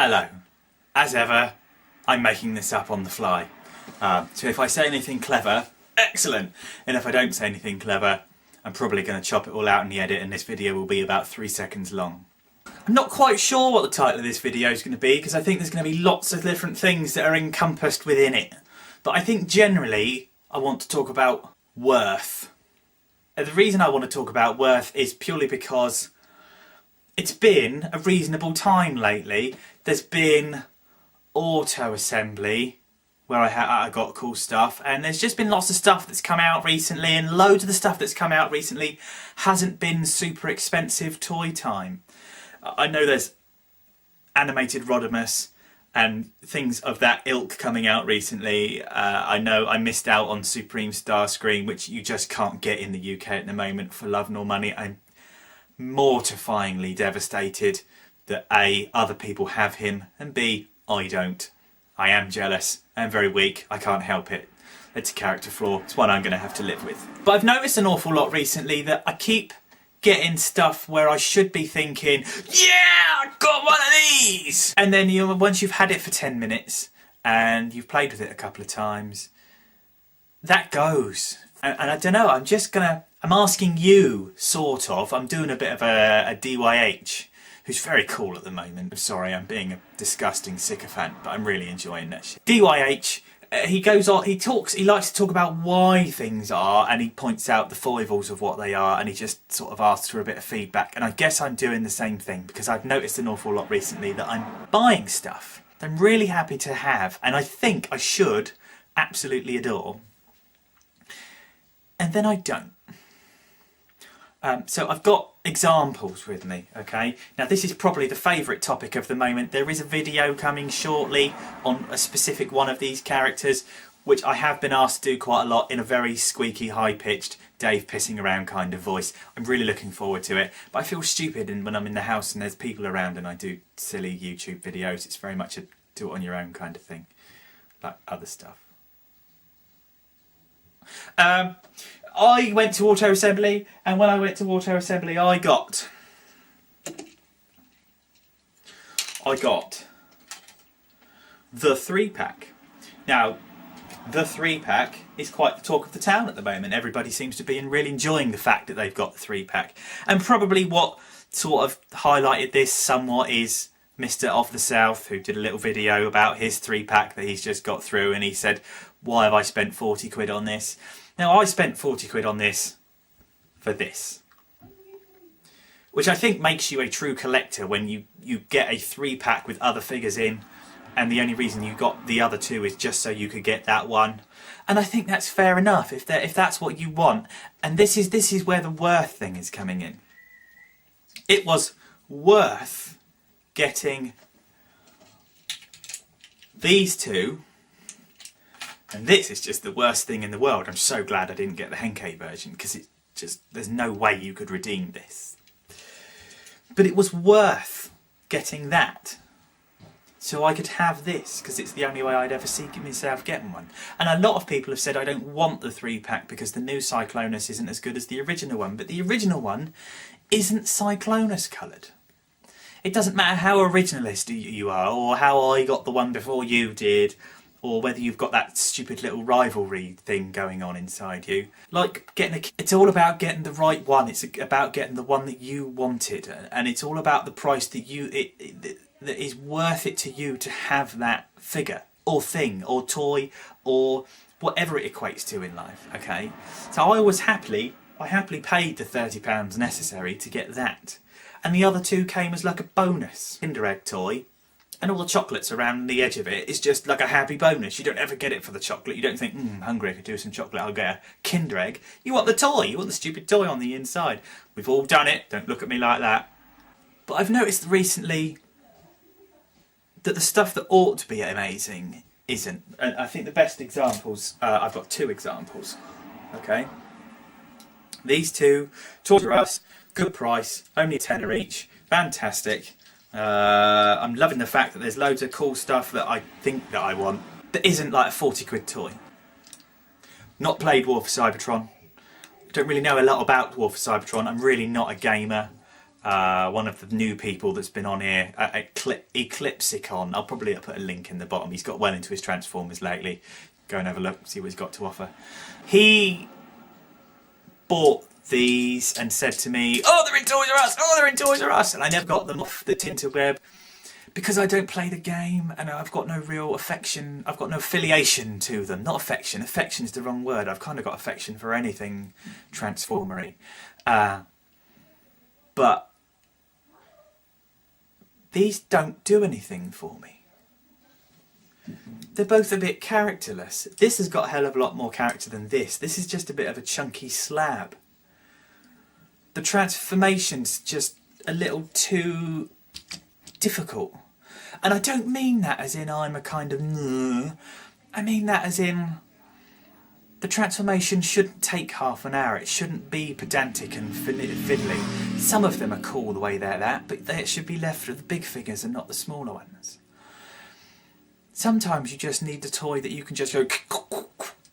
Hello. As ever, I'm making this up on the fly. So if I say anything clever, excellent. And if I don't say anything clever, I'm probably going to chop it all out in the edit and this video will be about 3 seconds long. I'm not quite sure what the title of this video is going to be because I think there's going to be lots of different things that are encompassed within it. But I think generally I want to talk about worth. And the reason I want to talk about worth is purely because it's been a reasonable time lately. There's been auto assembly where I got cool stuff, and there's just been lots of stuff that's come out recently, and loads of the stuff that's come out recently hasn't been super expensive toy time. I know there's animated Rodimus and things of that ilk coming out recently. I know I missed out on Supreme Starscream, which you just can't get in the UK at the moment for love nor money. I'm mortifyingly devastated that A, other people have him, and B, I don't. I am jealous. I'm very weak. I can't help it. It's a character flaw. It's one I'm going to have to live with. But I've noticed an awful lot recently that I keep getting stuff where I should be thinking, yeah, I got one of these! And then once you've had it for 10 minutes and you've played with it a couple of times, that goes. And I don't know, I'm asking you, sort of. I'm doing a bit of a DYH, who's very cool at the moment. I'm sorry, I'm being a disgusting sycophant, but I'm really enjoying that shit. DYH, he goes on, he likes to talk about why things are, and he points out the foibles of what they are, and he just sort of asks for a bit of feedback. And I guess I'm doing the same thing, because I've noticed an awful lot recently that I'm buying stuff that I'm really happy to have, and I think I should absolutely adore. And then I don't. So I've got examples with me, okay? Now this is probably the favourite topic of the moment. There is a video coming shortly on a specific one of these characters, which I have been asked to do quite a lot in a very squeaky, high-pitched, Dave pissing around kind of voice. I'm really looking forward to it, but I feel stupid when I'm in the house and there's people around and I do silly YouTube videos. It's very much a do it on your own kind of thing, like other stuff. I went to auto assembly, and when I went to auto assembly I got the 3-pack. Now the 3-pack is quite the talk of the town at the moment. Everybody seems to be really enjoying the fact that they've got the 3-pack, and probably what sort of highlighted this somewhat is Mr. of the South, who did a little video about his 3-pack that he's just got through, and he said, why have I spent 40 quid on this? Now, I spent 40 quid on this for this, which I think makes you a true collector when you get a 3-pack with other figures in, and the only reason you got the other two is just so you could get that one. And I think that's fair enough if that's what you want. And this is where the worth thing is coming in. It was worth getting these two. And this is just the worst thing in the world. I'm so glad I didn't get the Henkei version, because it's just, there's no way you could redeem this. But it was worth getting that, so I could have this, because it's the only way I'd ever see myself getting one. And a lot of people have said I don't want the 3-pack because the new Cyclonus isn't as good as the original one. But the original one isn't Cyclonus coloured. It doesn't matter how originalist you are, or how I got the one before you did, or whether you've got that stupid little rivalry thing going on inside you. Like, it's all about getting the right one. It's about getting the one that you wanted, and it's all about the price that that is worth it to you to have that figure, or thing, or toy, or whatever it equates to in life, okay? So I happily paid the £30 necessary to get that. And the other two came as like a bonus. Kinder Egg toy, and all the chocolates around the edge of it is just like a happy bonus. You don't ever get it for the chocolate. You don't think, I'm hungry, I could do some chocolate, I'll get a Kinder Egg. You want the toy, you want the stupid toy on the inside. We've all done it, don't look at me like that. But I've noticed recently that the stuff that ought to be amazing isn't. And I think the best examples, I've got 2 examples, okay? These two, Toys R Us, good price, only a tenner each, fantastic. I'm loving the fact that there's loads of cool stuff that I think that I want that isn't like a 40 quid toy. Not played War for Cybertron. I don't really know a lot about War for Cybertron. I'm really not a gamer. one of the new people that's been on here, Eclipsicon. I'll probably put a link in the bottom. He's got well into his Transformers lately. Go and have a look, see what he's got to offer. He bought these and said to me, "Oh, they're in Toys R Us! Oh, they're in Toys R Us!" And I never got them off the Tinterweb because I don't play the game and I've got no real affection. I've got no affiliation to them. Not affection. Affection is the wrong word. I've kind of got affection for anything Transformery. But these don't do anything for me. They're both a bit characterless. This has got a hell of a lot more character than this. This is just a bit of a chunky slab. The transformation's just a little too difficult. And I don't mean that as in I'm a kind of... I mean that as in... The transformation shouldn't take half an hour. It shouldn't be pedantic and fiddly. Some of them are cool the way they're that, but they should be left for the big figures and not the smaller ones. Sometimes you just need the toy that you can just go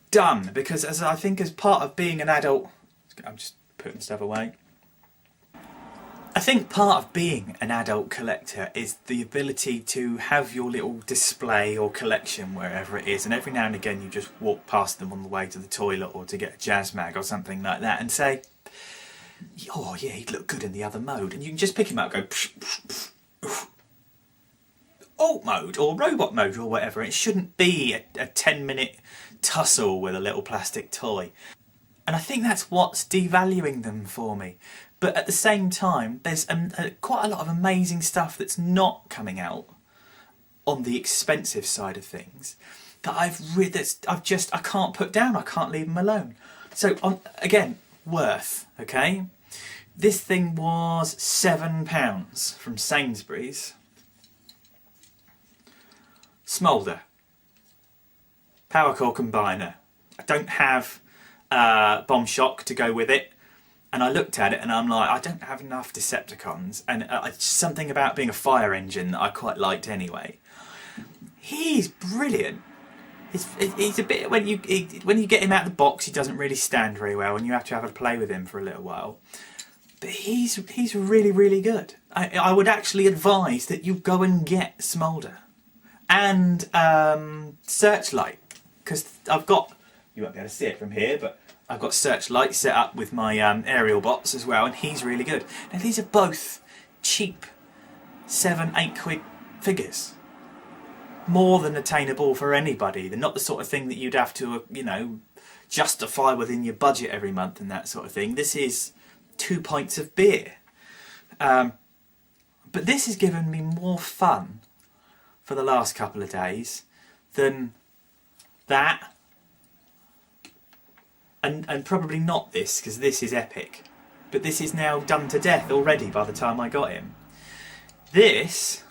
done, because as I think as part of being an adult, I'm just putting stuff away. I think part of being an adult collector is the ability to have your little display or collection wherever it is, and every now and again you just walk past them on the way to the toilet or to get a jazz mag or something like that and say, "Oh yeah, he'd look good in the other mode," and you can just pick him up and go psh, psh, psh, alt mode or robot mode or whatever. It shouldn't be a 10-minute tussle with a little plastic toy. And I think that's what's devaluing them for me. But at the same time, there's quite a lot of amazing stuff that's not coming out on the expensive side of things that I can't put down. I can't leave them alone. So again, worth, okay? This thing was £7 from Sainsbury's. Smolder. Power core combiner. I don't have bomb shock to go with it. And I looked at it and I'm like, I don't have enough Decepticons. And something about being a fire engine that I quite liked anyway. He's brilliant. He's a bit, when you get him out of the box, he doesn't really stand very well and you have to have a play with him for a little while. But he's really, really good. I would actually advise that you go and get Smolder. And Searchlight, because I've got, you won't be able to see it from here, but I've got Searchlight set up with my aerial bots as well, and he's really good. Now these are both cheap £7-8 figures, more than attainable for anybody. They're not the sort of thing that you'd have to, justify within your budget every month and that sort of thing. This is 2 pints of beer, but this has given me more fun for the last couple of days than that, and probably not this, because this is epic, but this is now done to death already by the time I got him. This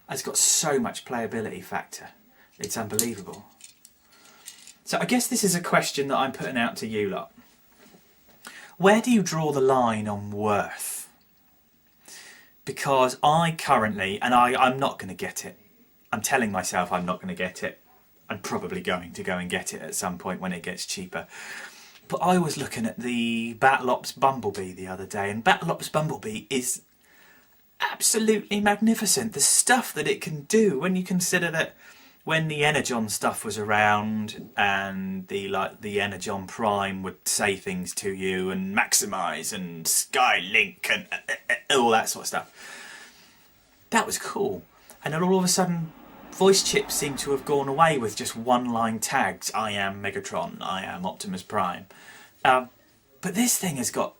has got so much playability factor, it's unbelievable. So I guess this is a question that I'm putting out to you lot. Where do you draw the line on worth? Because I currently, and I'm not going to get it, I'm telling myself I'm not going to get it. I'm probably going to go and get it at some point when it gets cheaper. But I was looking at the Battle Ops Bumblebee the other day, and Battle Ops Bumblebee is absolutely magnificent. The stuff that it can do, when you consider that when the Energon stuff was around and the Energon Prime would say things to you and Maximise and Skylink and all that sort of stuff. That was cool. And then all of a sudden voice chips seem to have gone away with just one-line tags. I am Megatron, I am Optimus Prime. But this thing has got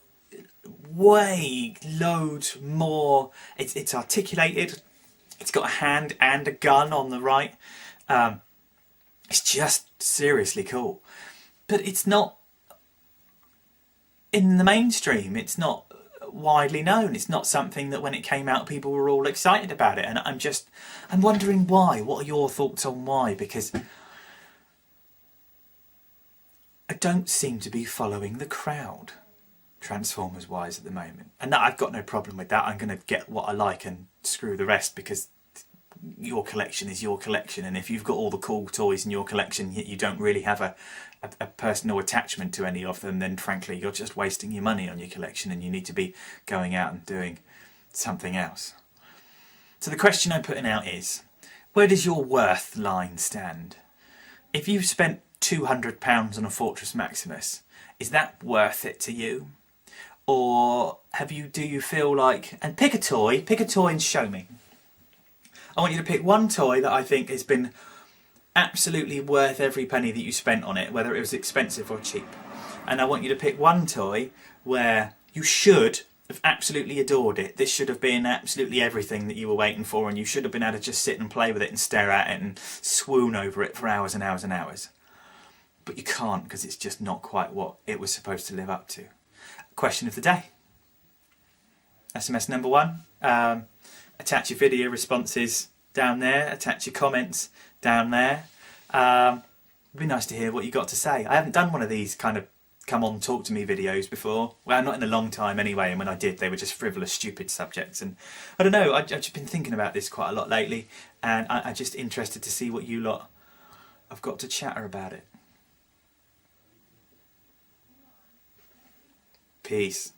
way loads more. It's articulated. It's got a hand and a gun on the right. It's just seriously cool. But it's not in the mainstream. It's not widely known. It's not something that when it came out people were all excited about it, and I'm wondering why. What are your thoughts on why? Because I don't seem to be following the crowd Transformers wise at the moment, and that, I've got no problem with that. I'm going to get what I like and screw the rest, because your collection is your collection, and if you've got all the cool toys in your collection yet you don't really have a personal attachment to any of them, then frankly you're just wasting your money on your collection, and you need to be going out and doing something else. So the question I'm putting out is, where does your worth line stand? If you've spent £200 on a Fortress Maximus, is that worth it to you? Or do you feel like, and pick a toy and show me. I want you to pick one toy that I think has been absolutely worth every penny that you spent on it, whether it was expensive or cheap. And I want you to pick one toy where you should have absolutely adored it. This should have been absolutely everything that you were waiting for, and you should have been able to just sit and play with it and stare at it and swoon over it for hours and hours and hours. But you can't, because it's just not quite what it was supposed to live up to. Question of the day. SMS number 1. Attach your video responses down there. Attach your comments down there. It'd be nice to hear what you got to say. I haven't done one of these kind of come on talk to me videos before. Well, not in a long time anyway, and when I did they were just frivolous, stupid subjects, and I don't know, I've just been thinking about this quite a lot lately, and I'm just interested to see what you lot have got to chatter about it. Peace.